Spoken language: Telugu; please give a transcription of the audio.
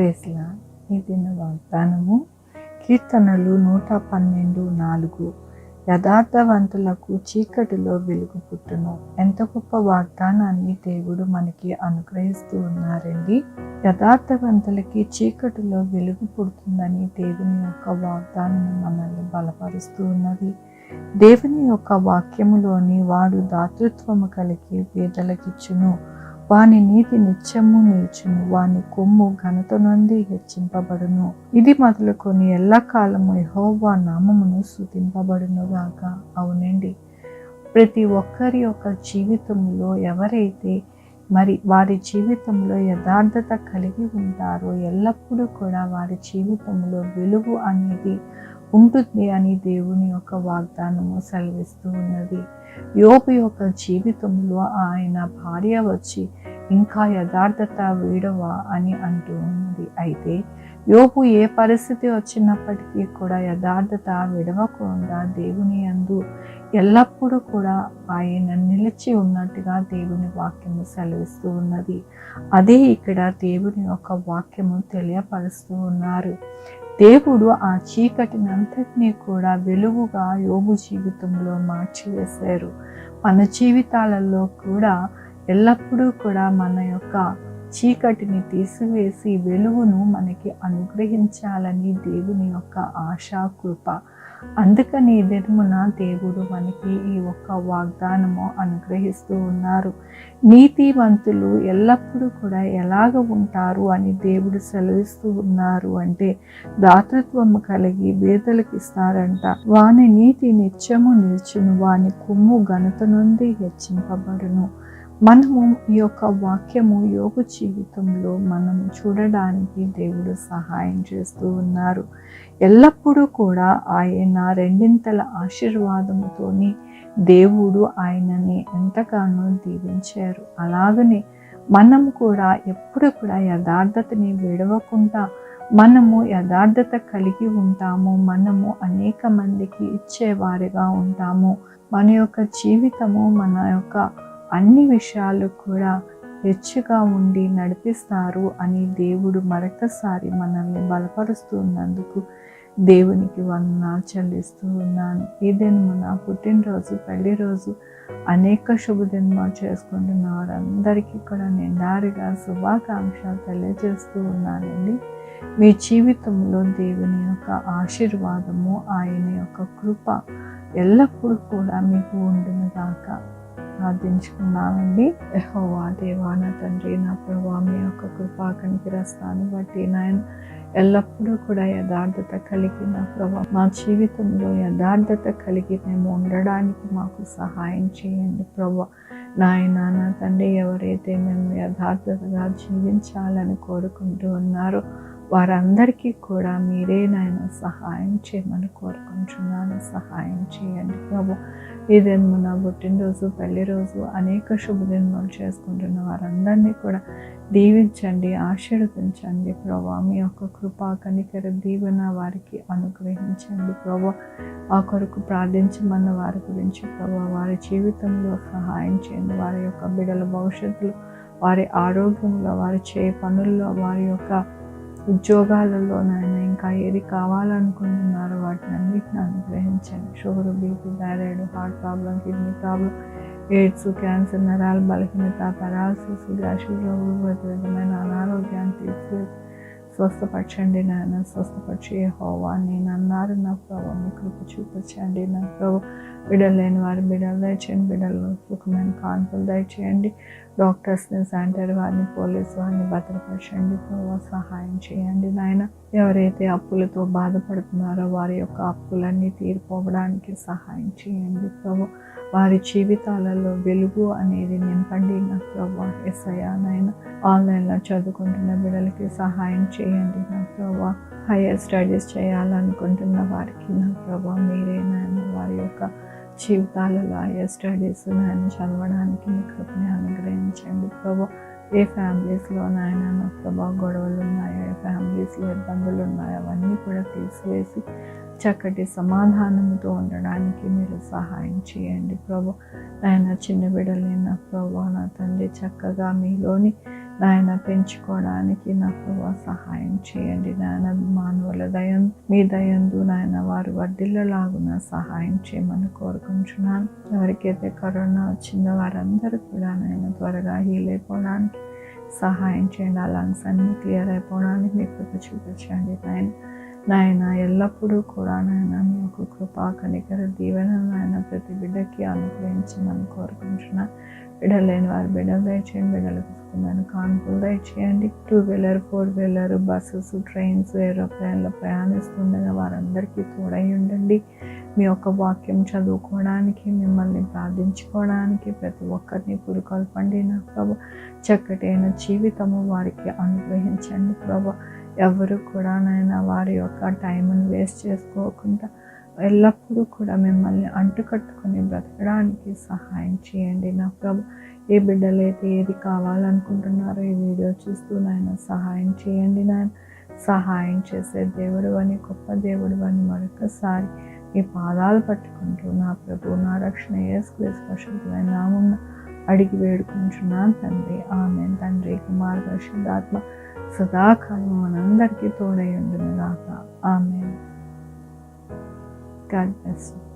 ప్రేస్లా ఈ దిన వాగ్దానము కీర్తనలు 112:4. యథార్థవంతులకు చీకటిలో వెలుగు పుట్టును. ఎంత గొప్ప వాగ్దానాన్ని దేవుడు మనకి అనుగ్రహిస్తూ ఉన్నారండి. యథార్థవంతులకి చీకటిలో వెలుగు పుడుతుందని దేవుని యొక్క వాగ్దానం మనల్ని బలపరుస్తూ ఉన్నది. దేవుని యొక్క వాక్యములోని వాడు దాతృత్వము కలిగి పేదలకిచ్చును, వాని నీతి నిత్యము నిలుచును, వాని కొమ్ము ఘనత నుండి హెచ్చింపబడును. ఇది మొదలుకొని ఎల్లకాలము యెహోవా నామమును స్తుతింపబడును గాక. అవునండి, ప్రతి ఒక్కరి యొక్క జీవితంలో ఎవరైతే వారి జీవితంలో యథార్థత కలిగి ఉంటారో ఎల్లప్పుడూ కూడా వారి జీవితంలో వెలుగు అనేది ఉంటుంది అని దేవుని యొక్క వాగ్దానము సెలవిస్తూ ఉన్నది. యోబు యొక్క జీవితంలో ఆయన భార్య వచ్చి ఇంకా యథార్థత వీడవా అని అంటూ ఉన్నది. అయితే యోబు ఏ పరిస్థితి వచ్చినప్పటికీ కూడా యథార్థత విడవకుండా దేవుని యందు ఎల్లప్పుడూ కూడా ఆయన నిలిచి ఉన్నట్టుగా దేవుని వాక్యము సెలవిస్తూ ఉన్నది. అదే ఇక్కడ దేవుని యొక్క వాక్యము తెలియపరుస్తూ ఉన్నారు. దేవుడు ఆ చీకటినంతటినీ కూడా వెలుగుగా యోబు జీవితంలో మార్చివేశారు. మన జీవితాలలో కూడా ఎల్లప్పుడూ కూడా మన యొక్క చీకటిని తీసివేసి వెలుగును మనకి అనుగ్రహించాలని దేవుని యొక్క ఆశా కృప. అందుకని ఈ దినమున దేవుడు మనకి ఈ ఒక్క వాగ్దానము అనుగ్రహిస్తూ ఉన్నారు. నీతివంతులు ఎల్లప్పుడూ కూడా ఎలాగ ఉంటారు అని దేవుడు సెలవిస్తూ ఉన్నారు అంటే దాతృత్వము కలిగి బేదలకు ఇస్తారంట. వాని నీతి నిత్యము నిల్చును, వాని కొమ్ము ఘనత నుండి హెచ్చింపబడును. మనము ఈ యొక్క వాక్యము యోబు జీవితంలో మనం చూడడానికి దేవుడు సహాయం చేస్తూ ఉన్నారు. ఎల్లప్పుడూ కూడా ఆయన రెండింతల ఆశీర్వాదముతోని దేవుడు ఆయనని ఎంతగానో దీవించారు. అలాగనే మనం కూడా ఎప్పుడు కూడా యథార్థతని విడవకుండా మనము యథార్థత కలిగి ఉంటాము. మనము అనేక మందికి ఇచ్చేవారిగా ఉంటాము. మన యొక్క జీవితము మన యొక్క అన్ని విషయాలు కూడా హెచ్చుగా ఉండి నడిపిస్తారు అని దేవుడు మరొకసారి మనల్ని బలపరుస్తున్నందుకు దేవునికి వందనాలు చెల్లిస్తూ ఉన్నాను. ఈ దినము నా పుట్టినరోజు, పెళ్లి రోజు, అనేక శుభదినాలు చేసుకుంటున్న వారందరికీ కూడా నిండారుగా శుభాకాంక్షలు తెలియజేస్తూ ఉన్నానండి. మీ జీవితంలో దేవుని యొక్క ఆశీర్వాదము, ఆయన యొక్క కృప ఎల్లప్పుడూ కూడా మీకు ఉండును గాక. ప్రార్థించుకున్నామండి. యెహోవా దేవా, నా తండ్రి, నా ప్రభువా, మీ యొక్క కృపా కనికరస్తాన్ని బట్టి నాయన ఎల్లప్పుడూ కూడా యథార్థత కలిగి నా ప్రభువా మా జీవితంలో యథార్థత కలిగి మేము ఉండడానికి మాకు సహాయం చేయండి ప్రభువా. నాయన నా తండ్రి, ఎవరైతే మేము యథార్థతగా జీవించాలని కోరుకుంటూ ఉన్నారో వారందరికీ కూడా మీరే నాయన సహాయం చేయమని కోరుకుంటున్నాను. సహాయం చేయండి ప్రభు. ఈ దినము నా పుట్టినరోజు, పెళ్లి రోజు, అనేక శుభదినాలు చేసుకుంటున్న వారందరినీ కూడా దీవించండి, ఆశీర్వదించండి ప్రభా. మీ యొక్క కృపా కనికర దీవెన వారికి అనుగ్రహించండి ప్రభా. ఆ కొరకు ప్రార్థించమన్న వారి గురించి ప్రభా వారి జీవితంలో సహాయం చేయండి. వారి యొక్క బిడ్డల భవిష్యత్తులో, వారి ఆరోగ్యంలో, వారి చేయ పనుల్లో, వారి యొక్క ఉద్యోగాలలో నాయన ఇంకా ఏది కావాలనుకుంటున్నారో వాటిని అన్నిటిని అనుగ్రహించండి. Sugar, BP, thyroid, heart problem, kidney problem, AIDS, cancer, నరాల బలహీనత, పారాలసిస్, గ్యాస్ట్రిక్ ట్రబుల్, విధమైన అనారోగ్యాన్ని తీసివేసి స్వస్థపరచండి నాయన. స్వస్థపరిచి యెహోవా నేను అన్నారు నా ప్రభు, మీ కృప చూపించండి నా ప్రభు. బిడ్డలు లేని వారి బిడ్డలు దయచేయండి, బిడ్డలు సుఖమైన కాన్పులు దయచేయండి. డాక్టర్స్ని, శానిటరీ వారిని, పోలీసు వారిని భద్రపరచండి ప్రభు. సహాయం చేయండి నాయన. ఎవరైతే అప్పులతో బాధపడుతున్నారో వారి యొక్క అప్పులన్నీ తీరిపోవడానికి సహాయం చేయండి ప్రభు. వారి జీవితాలలో వెలుగు అనేది నింపండి నా ప్రభు. యేసయ్యా నాయన, ఆన్లైన్లో చదువుకుంటున్న బిడ్డలకి సహాయం చేయండి నా ప్రభు. హైయర్ స్టడీస్ చేయాలనుకుంటున్న వారికి నా ప్రభు మీరే నాయన వారి యొక్క జీవితాలలో హైయర్ స్టడీస్ నాయన చదవడానికి మీ కృపని అనుగ్రహించండి ప్రభు. ఏ ఫ్యామిలీస్లో నాయన నా ప్రభు గొడవలు ఉన్నాయో, ఏ ఫ్యామిలీస్లో ఇబ్బందులు ఉన్నాయో అవన్నీ కూడా తీసివేసి చక్కటి సమాధానంతో ఉండడానికి మీరు సహాయం చేయండి ప్రభు. నాయన చిన్న బిడ్డలైన ప్రభు నా తండ్రి చక్కగా మీలోని నాయన పెంచుకోవడానికి నా ప్రభు సహాయం చేయండి నాయన. మానవుల మీ దయందు నాయన వారు వర్ధిల్లలాగున సహాయం చేయమని కోరుకుంటున్నాను. ఎవరికైతే కరోనా వచ్చిందో వారందరూ కూడా నాయన త్వరగా హీల్ అయిపోవడానికి సహాయం చేయండి. ఆ లంగ్స్ అన్నీ క్లియర్ అయిపోవడానికి మీ కృప చూపించండి నాయన. ఎల్లప్పుడూ కూడా నాయన మీ యొక్క కృపా కనికర దీవెన నాయన ప్రతి బిడ్డకి అనుగ్రహించమని కోరుకుంటున్నాను. బిడ్డలు లేని వారు బిడ్డలు దయచేయండి, బిడ్డలకు ఉచితమైన కానుకలు దయచేయండి. 2-వీలర్ 4-వీలర్ బస్సెస్, ట్రైన్స్, ఏరోప్లేన్లో ప్రయాణిస్తుండగా వారందరికీ తోడై ఉండండి. మీ యొక్క వాక్యం చదువుకోవడానికి, మిమ్మల్ని ప్రార్థించుకోవడానికి ప్రతి ఒక్కరిని పురుకొల్పండి నా ప్రభు. చక్కటైన జీవితము వారికి అనుగ్రహించండి ప్రభు. ఎవరు కూడా నాయన వారి యొక్క టైంను వేస్ట్ చేసుకోకుండా ఎల్లప్పుడూ కూడా మిమ్మల్ని అంటుకట్టుకొని బ్రతకడానికి సహాయం చేయండి నా ప్రభు. ఏ బిడ్డలైతే ఏది కావాలనుకుంటున్నారో ఈ వీడియో చూస్తూ నాయన సహాయం చేయండి నాయన. సహాయం చేసే దేవుడు అని, గొప్ప దేవుడు అని మరొకసారి మీ పాదాలు పట్టుకుంటూ నా ప్రభు, నా రక్షణ యేసుక్రీస్తు పరిశుద్ధమైన నామమున అడిగి వేడుకుంటున్నాను తండ్రి. ఆమేన్. తండ్రి, కుమార పరిశుద్ధాత్మ సదాకాలం మనందరికీ తోడై ఉండును గాక. ఆమేన్. God bless you.